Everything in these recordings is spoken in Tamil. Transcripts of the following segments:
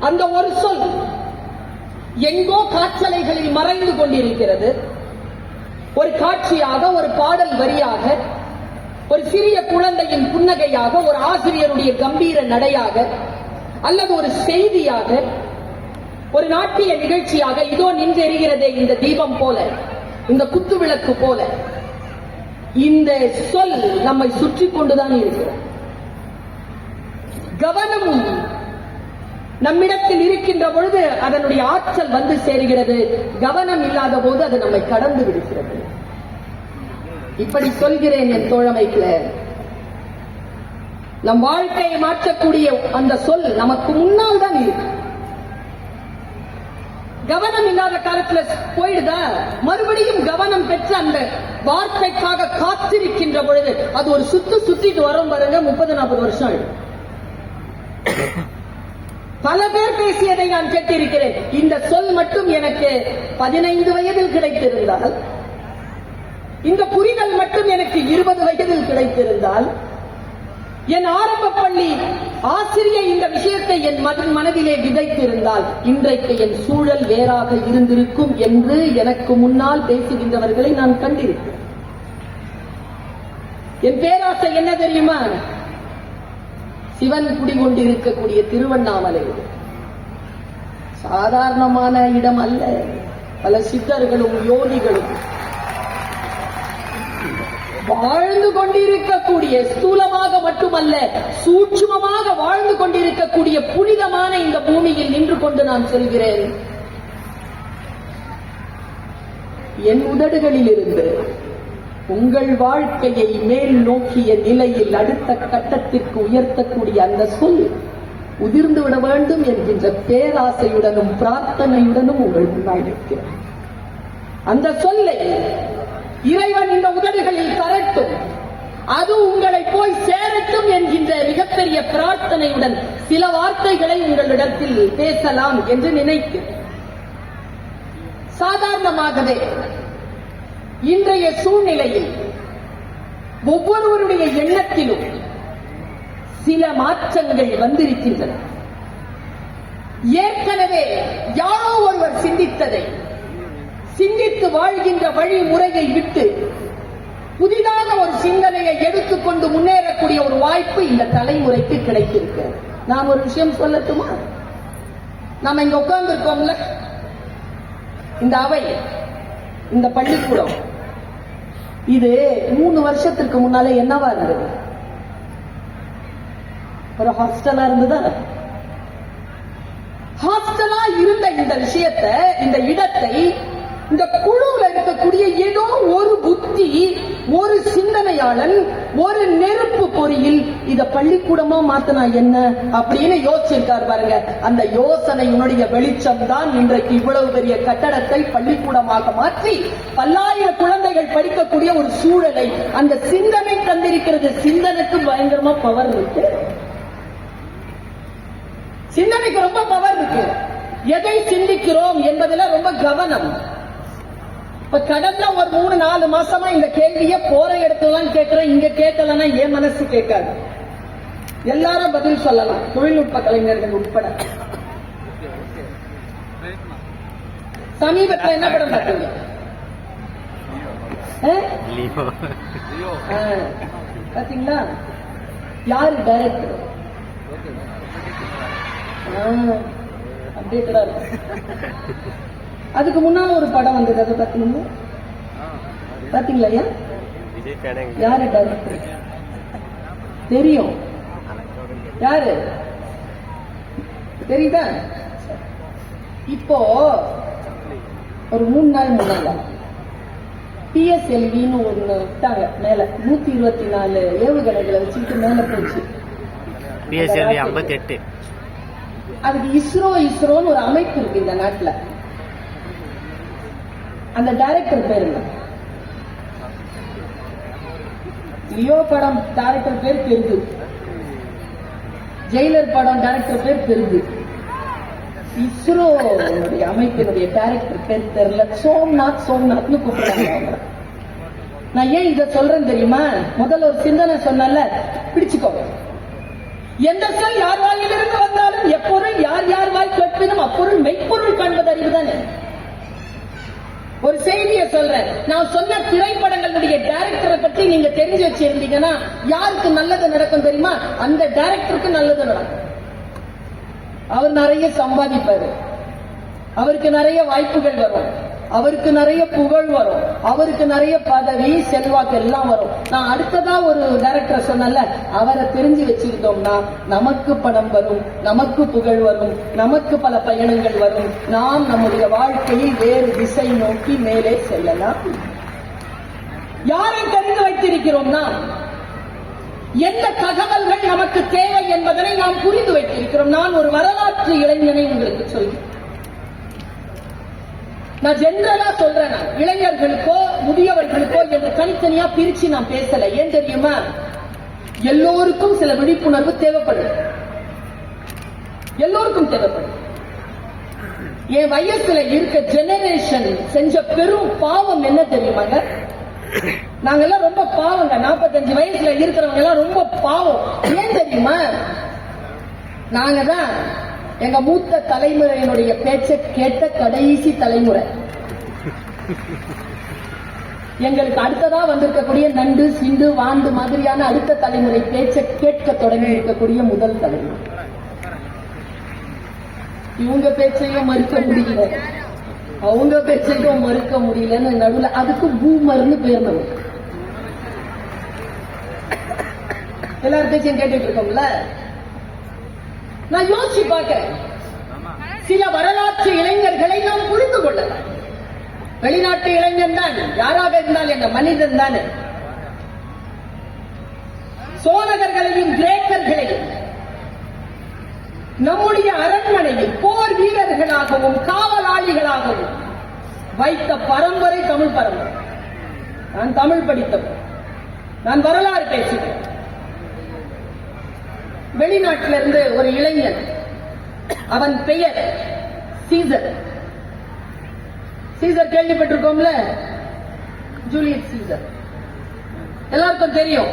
அந்த ஒரு சொல் எங்கோ காற்றலைகளில் மறைந்து கொண்டிருக்கிறது. ஒரு காட்சியாக, ஒரு பாடல் வரியாக, ஒரு சிறிய குழந்தையின் புன்னகையாக, ஒரு ஆசிரியருடைய கம்பீர நடையாக, அல்லது ஒரு செய்தியாக, ஒரு நாட்டிய நிகழ்ச்சியாக இதோ நின்றெறிகிறதே இந்த தீபம் போல, இந்த குத்துவிளக்கு போல. இந்த சொல் நம்மை சுற்றி கொண்டுதான் இருக்கிறது. கவனம் நம்மிடத்தில் இருக்கின்ற பொழுது அதனுடைய ஆற்றல் வந்து சேருகிறது. கவனம் இல்லாத போது அது நம்மை கடந்து விடுகிறது. இப்படி சொல்கிறேன் என் தோழமைக்குல, நம் வாழ்க்கையை மாற்றக்கூடிய அந்த சொல் நமக்கு முன்னால் தான் இருக்கு. கவனம் இல்லாத காலத்துல போயிடுதா, மறுபடியும் கவனம் பெற்று அந்த வார்த்தைக்காக காத்திருக்கின்ற பொழுது அது ஒரு சுத்திட்டு வரும் பாருங்க, 30-40 வருஷம் ஆயிடும். பல பேர் பேசியதை நான் கேட்டிருக்கிறேன். இந்த சொல் மட்டும் எனக்கு 15 வயதில் கிடைத்திருந்தால், இந்த புரிதல் மட்டும் எனக்கு 20 வயதில் கிடைத்திருந்தால், என் ஆரம்ப பள்ளி ஆசிரியர் இந்த விஷயத்தை என் மனதிலே விதைத்திருந்தால் இன்றைக்கு என் சூழல் வேறாக இருந்திருக்கும் என்று எனக்கு முன்னால் பேசுகின்றவர்களை நான் கண்டிருக்கிறேன். என் பேராசை என்ன தெரியுமா? சிவன் குடிகொண்டிருக்கக்கூடிய திருவண்ணாமலை சாதாரணமான இடம் அல்ல. பல சித்தர்களும் யோகிகளும் வாழ்ந்து கொண்டிருக்கக்கூடிய, ஸ்தூலமாக மட்டுமல்ல சூட்சுமமாக வாழ்ந்து கொண்டிருக்கக்கூடிய புனிதமான இந்த பூமியில் நின்று கொண்டு நான் சொல்கிறேன், என் உதடுகளில் இருந்து உங்கள் வாழ்க்கையை மேல் நோக்கிய நிலையில் அடுத்த கட்டத்திற்கு உயர்த்தக்கூடிய அந்த சொல் உதிர்ந்து விட வேண்டும் என்கின்ற பேராசையுடனும் பிரார்த்தனையுடனும் உங்கள் முன்னால் இருக்கிறேன். அந்த சொல்லை இறைவன் இந்த உதடுகளில் தரட்டும், அது உங்களை போய் சேரட்டும் என்கின்ற மிகப்பெரிய பிரார்த்தனையுடன் சில வார்த்தைகளை உங்களிடத்தில் பேசலாம் என்று நினைக்கிறேன். சாதாரணமாகவே இன்றைய சூழ்நிலையில் ஒவ்வொருவருடைய எண்ணத்திலும் சில மாற்றங்கள் வந்திருக்கின்றன. ஏற்கனவே யாரோ ஒருவர் சிந்தித்ததை சிந்தித்து வாழ்கின்ற வழிமுறையை விட்டு புதிதாக ஒரு சிந்தனையை எடுத்துக்கொண்டு முன்னேறக்கூடிய ஒரு வாய்ப்பு இந்த தலைமுறைக்கு கிடைத்திருக்கிறது. நான் ஒரு விஷயம் சொல்லட்டுமா? நாம இங்க உட்கார்ந்து இருக்கோம்ல, இந்த அவை, இந்த பள்ளிக்கூடம், இது 3 வருஷத்திற்கு முன்னாலே என்னவா இருந்தது? ஒரு ஹாஸ்டலா இருந்ததா? ஹாஸ்டலா இருந்த இந்த விஷயத்தை, இந்த இடத்தை, இந்த குழுவில் இருக்கக்கூடிய ஏதோ ஒரு புத்தி, ஒரு சிந்தனையாளன், ஒரு நெருப்பு பொறியில் இத பள்ளிக்கூடமா மாத்தினா என்ன அப்படின்னு யோசிச்சிருக்கார் பாருங்க. அந்த யோசனையினுடைய வெளிச்சம் தான் இன்றைக்கு இவ்வளவு பெரிய கட்டடத்தை பள்ளிக்கூடமாக மாற்றி பல்லாயிரம் குழந்தைகள் படிக்கக்கூடிய ஒரு சூழலை அந்த சிந்தனை தந்திருக்கிறது. சிந்தனைக்கு பயங்கரமா பவர் இருக்கு, சிந்தனைக்கு ரொம்ப பவர் இருக்கு. எதை சிந்திக்கிறோம் என்பதில் ரொம்ப கவனம். இப்ப கடந்த ஒரு 3-4 மாசமா இந்த கேள்வியை போற இடத்துலாம் கேட்கிறேன். இங்க கேட்கலன்னா என் மனசு கேட்காது. எல்லாரும் பதில் சொல்லலாம், தொழில்நுட்ப கலைஞர்கள் உட்பட. சமீபத்தில் என்ன படம் பார்த்தீங்க? பாத்தீங்களா? யாரு டைரக்டர்? அப்டேட்டடா இருக்கு. அதுக்கு முன்னால ஒரு படம் வந்தது, அதை பாத்தீங்களா? யாரு டைரக்டர் தெரியும்? யாரு தெரியுதா? இப்போ ஒரு 3 நாள் முன்னால PSLVன்னு ஒண்ணு விட்டாங்க மேல, 124 ஏவுகணைகளை வச்சுட்டு மேல போச்சு. PSLV 58. அதுக்கு இஸ்ரோன்னு ஒரு அமைப்பு இருக்கு இந்த நாட்டுல. அந்த டைரக்டர் பேர் என்ன? லியோ படம் டைரக்டர் பேர் பெருது, ஜெயிலர் படம் டைரக்டர் பேர் பெருது, இஸ்ரோ அமைப்பினுடைய டைரக்டர் பேர் தெரியல. சோம்நாத்னு கூப்பிடுறாங்க. நான் ஏன் இத சொல்றேன் தெரியுமா? முதல்ல ஒரு சிந்தனை சொன்னல, பிடிச்சுக்கோ. எந்த சொல் யார் வாயிலிருந்து வந்தாலும் எப்போதும் யார் வாய் நான் சொன்ன திரைப்படங்களுடைய டைரக்டரை பற்றி நீங்க தெரிஞ்சு வச்சிருந்தீங்கன்னா யாருக்கு நல்லது நடக்கும் தெரியுமா? அந்த டைரக்டருக்கு நல்லது நடக்கும். அவர் நிறைய சம்பாதிப்பாரு, அவருக்கு நிறைய வாய்ப்புகள் வரும், அவருக்கு நிறைய புகழ் வரும், அவருக்கு நிறைய பதவி செல்வாக்கு எல்லாம் வரும். நான் அடுத்ததா ஒரு டைரக்டர் சொன்னல, அவரை தெரிஞ்சு வச்சிருந்தோம்னா நமக்கு பணம் வரும், நமக்கு புகழ் வரும், நமக்கு பல பயணங்கள் வரும், நாம் நம்முடைய வாழ்க்கையில் வேறு திசை நோக்கி மேலே செல்லலாம். யாரை தெரிந்து வைத்திருக்கிறோம்னா எந்த தகவல்கள் நமக்கு தேவை என்பதனை நாம் புரிந்து வைத்திருக்கிறோம். நான் ஒரு வரலாற்று இளைஞனை உங்களுக்கு சொல்கிறேன். நான் ஜெனரலா சொல்றேன், இளைஞர்களுக்கோ முதியவர்களுக்கோ என்று தனித்தனியா பிரிச்சு நான் பேசல. ஏன் தெரியுமா? எல்லோருக்கும் சில விழிப்புணர்வு தேவைப்படும், எல்லோருக்கும் தேவைப்படும். என் வயசுல இருக்க ஜெனரேஷன் செஞ்ச பெரும் பாவம் என்ன தெரியுமாங்க? நாங்கெல்லாம் ரொம்ப பாவங்க. 45 வயசுல இருக்கிறவங்க எல்லாம் ரொம்ப பாவம். ஏன் தெரியுமா? நாங்க தான் எங்க மூத்த தலைமுறையினுடைய பேச்சை கேட்ட கடைசி தலைமுறை. எங்களுக்கு அடுத்ததா வந்திருக்கக்கூடிய நண்டு சிண்டு வாண்டு மாதிரியான அடுத்த தலைமுறை பேச்சை கேட்க தொடங்கி இருக்கக்கூடிய முதல் தலைமுறை. இவங்க பேச்சையும் மறுக்க முடியல, அவங்க பேச்சையும் மறுக்க முடியலன்னு நடுவுல அதுக்கு பூமர்னு பேர். நம்ம எல்லாரும் பேச்சையும் கேட்டுட்டு இருக்கோம்ல. நான் யோசிச்சு பார்க்கிறேன், சில வரலாற்று இளைஞர்களை நாம் புரிந்து கொள்ளலாம். வெளிநாட்டு இளைஞன் தான், யாராக இருந்தால் என்ன, மனிதன் தானே. சோழகர்களையும் கிரேக்கர்களையும் நம்முடைய அரண்மனையில் போர் வீரர்களாகவும் காவலாளிகளாகவும் வைத்த பரம்பரை தமிழ் பரம்பரை. நான் தமிழ் படித்தவன், நான் வரலாறு பேசுகிறேன். வெளிநாட்டிலிருந்து ஒரு இளைஞன், அவன் பெயர் சீசர். சீசர் கேள்விப்பட்டிருக்கோம்ல, ஜூலியஸ் சீசர் எல்லாருக்கும் தெரியும்.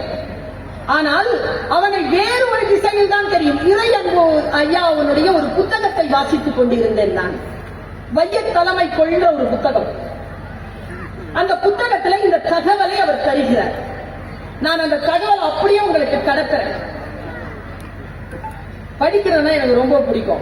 ஆனால் அவனை வேறு ஒரு திசையில் தான் தெரியும். இறை அன்பு ஐயா அவனுடைய ஒரு புத்தகத்தை வாசித்துக் கொண்டிருந்தேன் நான். வையத் தலைமை கொள்கிற ஒரு புத்தகம். அந்த புத்தகத்தில் இந்த தகவலை அவர் தருகிறார். நான் அந்த தகவல் அப்படியே உங்களுக்கு கடத்துறேன். படிக்கிறேன்னா எனக்கு ரொம்ப பிடிக்கும்.